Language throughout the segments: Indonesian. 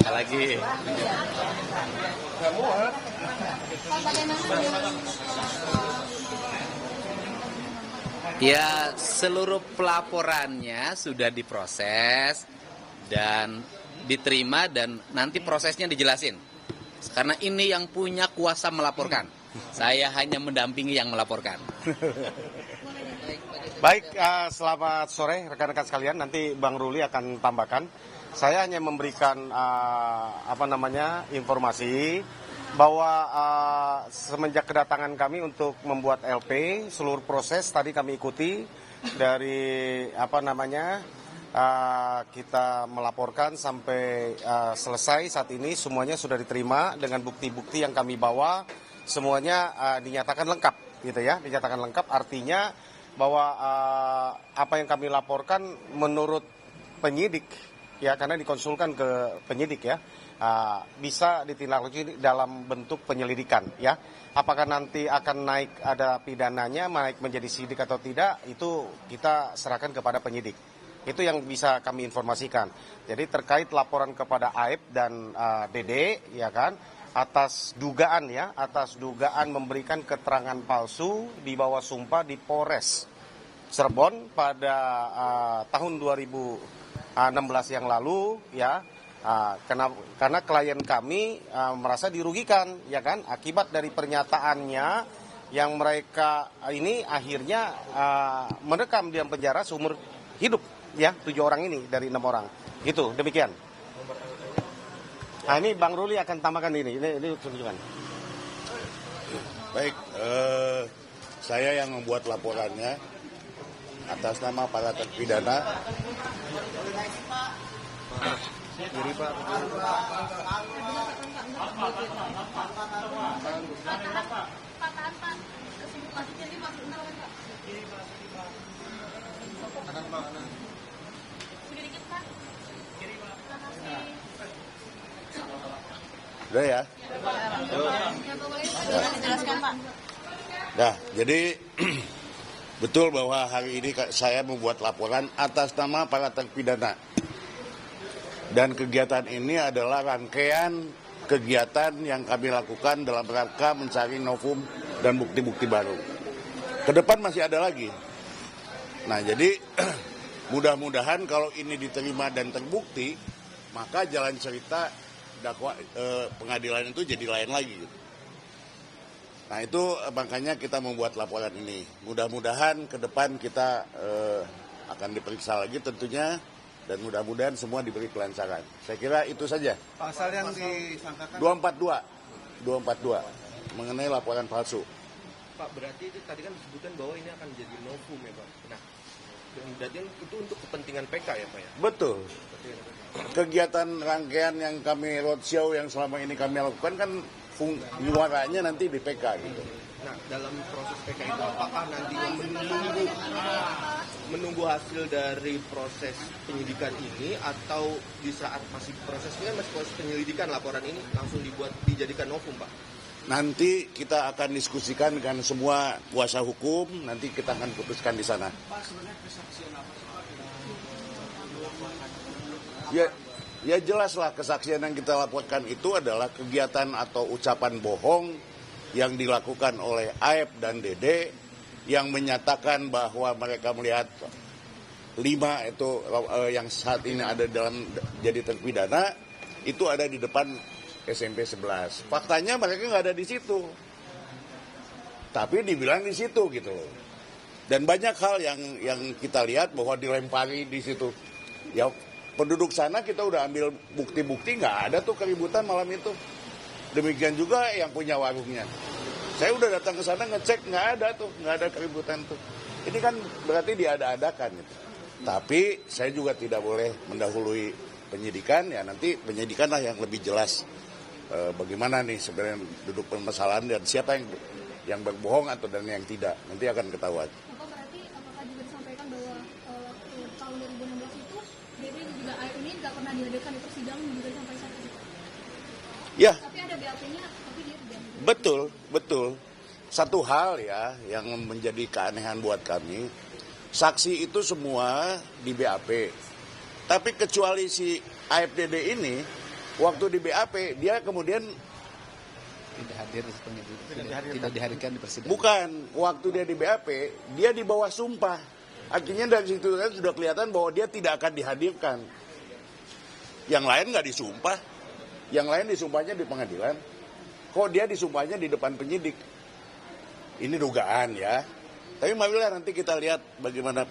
Lagi. Ya, seluruh pelaporannya sudah diproses dan diterima dan nanti prosesnya dijelasin. Karena ini yang punya kuasa melaporkan. Saya hanya mendampingi yang melaporkan. Baik, selamat sore rekan-rekan sekalian. Nanti Bang Ruli akan tambahkan. Saya hanya memberikan informasi bahwa semenjak kedatangan kami untuk membuat LP, seluruh proses tadi kami ikuti dari kita melaporkan sampai selesai. Saat ini semuanya sudah diterima dengan bukti-bukti yang kami bawa, semuanya dinyatakan lengkap, gitu ya. Dinyatakan lengkap artinya bahwa apa yang kami laporkan menurut penyidik, ya, karena dikonsulkan ke penyidik, ya, bisa ditindaklanjuti dalam bentuk penyelidikan, ya. Apakah nanti akan naik ada pidananya, naik menjadi sidik atau tidak, itu kita serahkan kepada penyidik. Itu yang bisa kami informasikan. Jadi terkait laporan kepada Aib dan Dede, ya kan, atas dugaan memberikan keterangan palsu di bawah sumpah di Polres Cirebon pada tahun 2016 yang lalu, ya. Karena klien kami merasa dirugikan, ya kan, akibat dari pernyataannya yang mereka ini akhirnya mendekam di penjara seumur hidup, ya, 7 orang ini dari 6 orang. Itu demikian. Nah, ini Bang Ruli akan tambahkan ini tunjukkan. Baik, saya yang membuat laporannya atas nama para terpidana. Kiri, Pak. Udah ya? Nah, jadi betul bahwa hari ini saya membuat laporan atas nama para terpidana. Dan kegiatan ini adalah rangkaian kegiatan yang kami lakukan dalam rangka mencari novum dan bukti-bukti baru. Kedepan masih ada lagi. Nah, jadi mudah-mudahan kalau ini diterima dan terbukti, maka jalan cerita pengadilan itu jadi lain lagi. Nah, itu makanya kita membuat laporan ini. Mudah-mudahan ke depan kita akan diperiksa lagi tentunya, dan mudah-mudahan semua diberi kelancaran. Saya kira itu saja. Pasal yang disangkakan 242 mengenai laporan palsu. Pak, berarti itu tadi kan disebutkan bahwa ini akan jadi novum, ya, Pak. Nah, berarti itu untuk kepentingan PK, ya, Pak, ya? Betul. Kegiatan rangkaian yang kami roadshow yang selama ini kami lakukan kan muaranya nanti di PK gitu. Nah, dalam proses PK itu apakah nanti menunggu hasil dari proses penyidikan ini, atau di saat masih prosesnya masih proses penyelidikan laporan ini langsung dijadikan novum, Pak? Nanti kita akan diskusikan dengan semua kuasa hukum, nanti kita akan putuskan di sana. Pak, sebenarnya kesaksian apa sih, Pak? Ya jelaslah kesaksian yang kita laporkan itu adalah kegiatan atau ucapan bohong yang dilakukan oleh Aib dan Dede yang menyatakan bahwa mereka melihat 5 itu yang saat ini ada dalam jadi terpidana itu ada di depan SMP 11. Faktanya mereka nggak ada di situ, tapi dibilang di situ gitu loh. Dan banyak hal yang kita lihat bahwa dilempari di situ. Ya, penduduk sana kita udah ambil bukti-bukti, nggak ada tuh keributan malam itu. Demikian juga yang punya warungnya. Saya udah datang ke sana ngecek, nggak ada keributan tuh. Ini kan berarti diada-adakan gitu. Tapi saya juga tidak boleh mendahului penyidikan, ya nanti penyidikanlah yang lebih jelas bagaimana nih sebenarnya duduk permasalahan dan siapa yang berbohong atau dan yang tidak, nanti akan ketahuan. Berarti apakah juga disampaikan bahwa tahun 2016 itu Dede juga ini nggak pernah dihadirkan di persidangan juga sampai saat ini? Ya. Tapi ada BAP-nya, tapi dia tidak. Betul. Satu hal ya yang menjadi keanehan buat kami, saksi itu semua di BAP. Tapi kecuali si AFDD ini waktu di BAP dia kemudian Tidak hadir tidak dihadirkan di persidangan. bukan waktu dia di BAP dia di bawah sumpah. Akhirnya dari situ kan sudah kelihatan bahwa dia tidak akan dihadirkan. Yang lain nggak disumpah, yang lain disumpahnya di pengadilan. Kok dia disumpahnya di depan penyidik? Ini dugaan ya. Tapi marilah nanti kita lihat bagaimana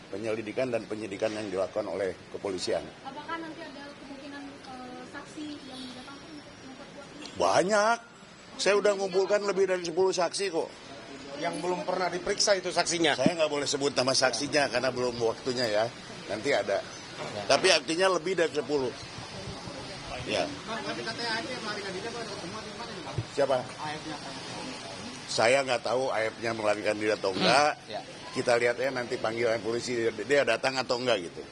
penyelidikan dan penyidikan yang dilakukan oleh kepolisian. Apakah nanti ada kemungkinan saksi yang didatangkan untuk memperkuat ini? Banyak. Saya udah ngumpulkan lebih dari 10 saksi kok. Yang belum pernah diperiksa itu saksinya. Saya nggak boleh sebut nama saksinya karena belum waktunya ya. Nanti ada. Tapi artinya lebih dari 10. Ya. Siapa? Saya nggak tahu AF-nya melarikan diri atau enggak. Ya. Kita lihat ya nanti panggilan polisi dia datang atau enggak gitu.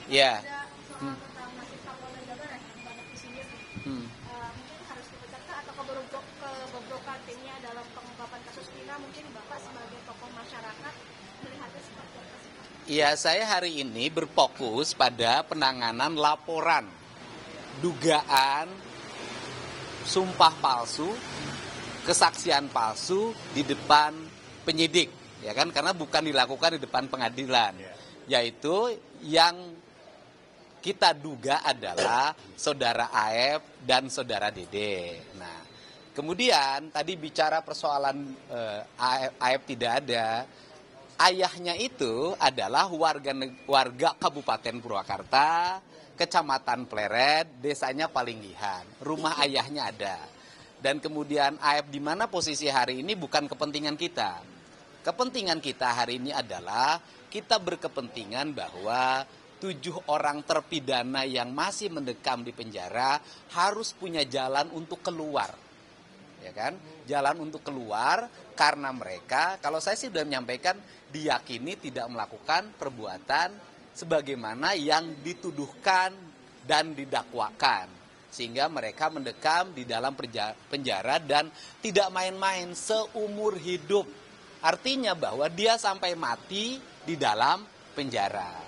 Ya. Soal tentang nasib Kapolda Jabar yang banyak di sini, mungkin harus dipecat atau kebobrokan timnya dalam pengungkapan kasus Vina, mungkin Bapak sebagai tokoh masyarakat melihatnya seperti apa sih Pak? Ya, saya hari ini berfokus pada penanganan laporan dugaan sumpah palsu, kesaksian palsu di depan penyidik, ya kan? Karena bukan dilakukan di depan pengadilan, yaitu yang kita duga adalah saudara AF dan saudara Dede. Nah, kemudian tadi bicara persoalan AF tidak ada. Ayahnya itu adalah warga Kabupaten Purwakarta, Kecamatan Pleret, desanya Palinggihan. Rumah ayahnya ada. Dan kemudian AF di mana posisi hari ini bukan kepentingan kita. Kepentingan kita hari ini adalah kita berkepentingan bahwa 7 orang terpidana yang masih mendekam di penjara harus punya jalan untuk keluar. Ya kan? Jalan untuk keluar karena mereka, kalau saya sih sudah menyampaikan, diyakini tidak melakukan perbuatan sebagaimana yang dituduhkan dan didakwakan. Sehingga mereka mendekam di dalam penjara dan tidak main-main seumur hidup. Artinya bahwa dia sampai mati di dalam penjara.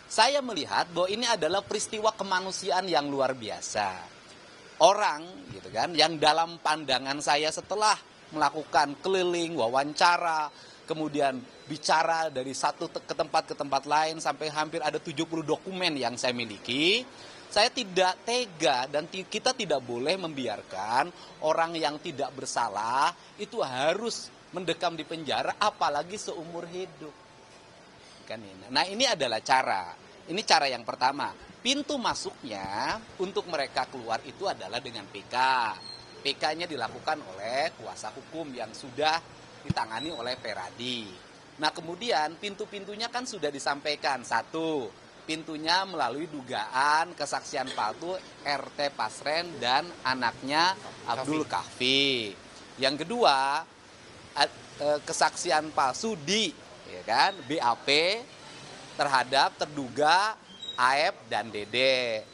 Saya melihat bahwa ini adalah peristiwa kemanusiaan yang luar biasa. Orang gitu kan yang dalam pandangan saya setelah melakukan keliling, wawancara, kemudian bicara dari satu ke tempat lain sampai hampir ada 70 dokumen yang saya miliki. Saya tidak tega dan kita tidak boleh membiarkan orang yang tidak bersalah itu harus mendekam di penjara apalagi seumur hidup. Kan ini. Nah, ini adalah cara. Ini cara yang pertama. Pintu masuknya untuk mereka keluar itu adalah dengan PK. PK-nya dilakukan oleh kuasa hukum yang sudah ditangani oleh Peradi. Nah, kemudian pintu-pintunya kan sudah disampaikan. Satu, pintunya melalui dugaan kesaksian palsu RT Pasren dan anaknya Abdul Kahfi. Yang kedua, kesaksian palsu di BAP terhadap terduga AF dan Dede.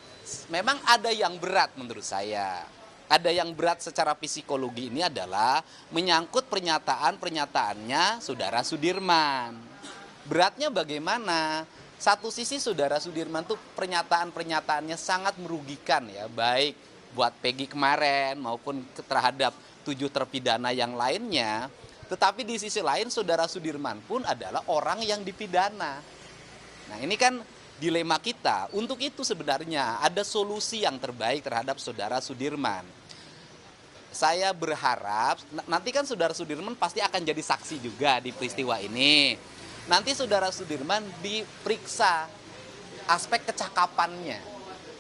Memang ada yang berat menurut saya. Ada yang berat secara psikologi ini adalah menyangkut pernyataan-pernyataannya Saudara Sudirman. Beratnya bagaimana? Satu sisi Saudara Sudirman tuh pernyataan-pernyataannya sangat merugikan ya, baik buat Peggy kemarin maupun terhadap 7 terpidana yang lainnya. Tetapi di sisi lain Saudara Sudirman pun adalah orang yang dipidana. Nah, ini kan dilema kita. Untuk itu sebenarnya ada solusi yang terbaik terhadap Saudara Sudirman. Saya berharap, nanti kan Saudara Sudirman pasti akan jadi saksi juga di peristiwa ini. Nanti Saudara Sudirman diperiksa aspek kecakapannya.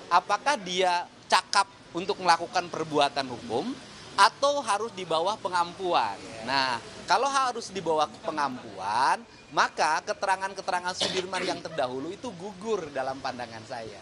Apakah dia cakap untuk melakukan perbuatan hukum atau harus di bawah pengampuan. Nah, kalau harus di bawah pengampuan, maka keterangan-keterangan Sudirman yang terdahulu itu gugur dalam pandangan saya.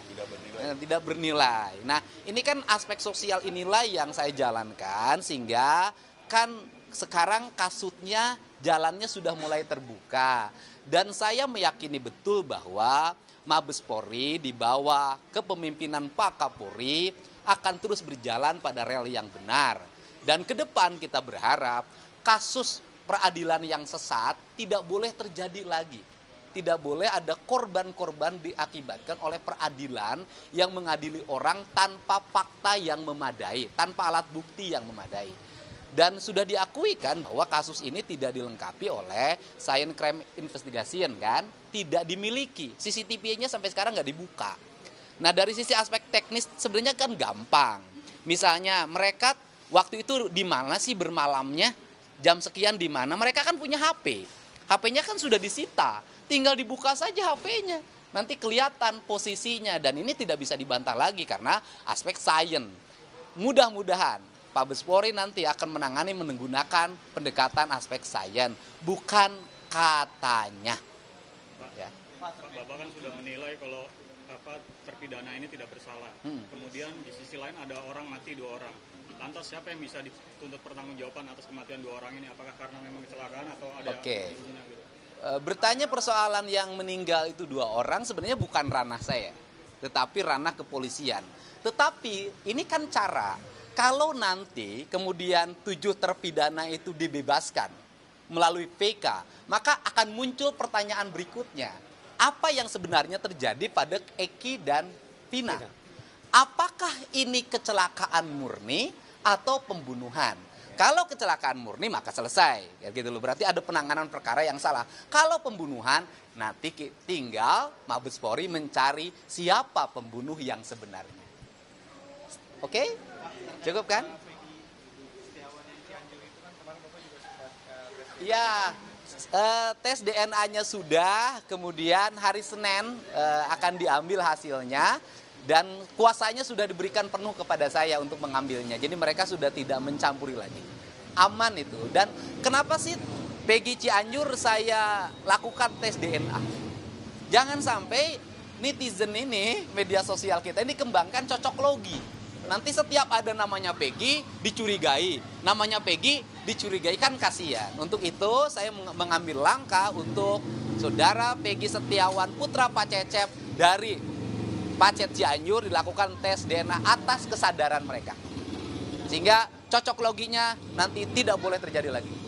Tidak bernilai. Nah, ini kan aspek sosial inilah yang saya jalankan sehingga kan sekarang kasutnya jalannya sudah mulai terbuka. Dan saya meyakini betul bahwa Mabes Polri di bawah kepemimpinan Pak Kapolri akan terus berjalan pada rel yang benar. Dan ke depan kita berharap kasus peradilan yang sesat tidak boleh terjadi lagi. tidak boleh ada korban-korban diakibatkan oleh peradilan yang mengadili orang tanpa fakta yang memadai, tanpa alat bukti yang memadai. Dan sudah diakui kan bahwa kasus ini tidak dilengkapi oleh Science Crime Investigation kan, tidak dimiliki. CCTV-nya sampai sekarang nggak dibuka. Nah dari sisi aspek teknis sebenarnya kan gampang. Misalnya mereka waktu itu di mana sih bermalamnya, jam sekian di mana, mereka kan punya HP. HP-nya kan sudah disita. Tinggal dibuka saja HP-nya, nanti kelihatan posisinya dan ini tidak bisa dibantah lagi karena aspek sains. Mudah-mudahan Pak Bespori nanti akan menangani menggunakan pendekatan aspek sains, bukan katanya. Ya. Bapak kan sudah menilai kalau terpidana ini tidak bersalah. Kemudian di sisi lain ada orang mati 2 orang. Lantas siapa yang bisa dituntut pertanggungjawaban atas kematian 2 orang ini? Apakah karena memang kecelakaan atau ada? Oke. Bertanya persoalan yang meninggal itu 2 orang sebenarnya bukan ranah saya, tetapi ranah kepolisian. Tetapi ini kan cara, kalau nanti kemudian 7 terpidana itu dibebaskan melalui PK, maka akan muncul pertanyaan berikutnya. Apa yang sebenarnya terjadi pada Eki dan Vina? Apakah ini kecelakaan murni atau pembunuhan? Kalau kecelakaan murni maka selesai, ya gitu loh. Berarti ada penanganan perkara yang salah. Kalau pembunuhan, nanti tinggal Mabes Polri mencari siapa pembunuh yang sebenarnya. Oke? Cukup kan? Ya, tes DNA-nya sudah, kemudian hari Senin akan diambil hasilnya. Dan kuasanya sudah diberikan penuh kepada saya untuk mengambilnya. Jadi mereka sudah tidak mencampuri lagi. Aman itu. Dan kenapa sih Peggy Cianjur saya lakukan tes DNA? Jangan sampai netizen ini, media sosial kita ini kembangkan cocok logi. Nanti setiap ada namanya Peggy dicurigai. Namanya Peggy dicurigai, kan kasihan. Untuk itu saya mengambil langkah untuk saudara Peggy Setiawan putra Pak Cecep dari Pacet Cianjur dilakukan tes DNA atas kesadaran mereka. Sehingga cocok loginya nanti tidak boleh terjadi lagi. Hal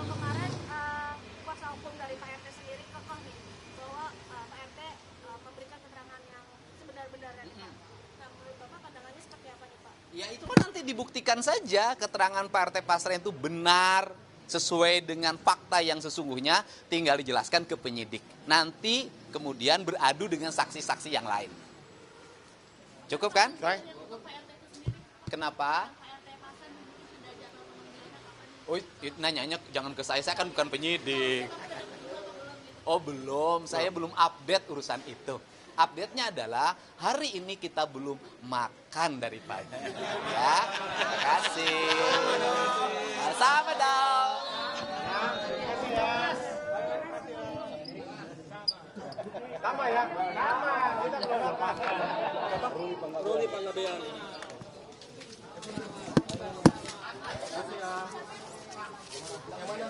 kemarin kuasa hukum dari Pak RT sendiri kekeh nih bahwa Pak RT memberikan keterangan yang sebenar-benarnya nih Pak. Nah menurut Bapak pandangannya seperti apa nih Pak? Ya itu kan nanti dibuktikan saja keterangan Pak RT Pasren itu benar sesuai dengan fakta yang sesungguhnya, tinggal dijelaskan ke penyidik. Nanti kemudian beradu dengan saksi-saksi yang lain. Cukup kan? Kenapa? Oh, nanyanya jangan ke saya kan bukan penyidik. Oh belum, saya belum update urusan itu. Update-nya adalah hari ini kita belum makan dari pagi. Ya, terima kasih. Sama dong. Sama ya, sama. Kita belum makan. Ruli Panggabean. Yang mana?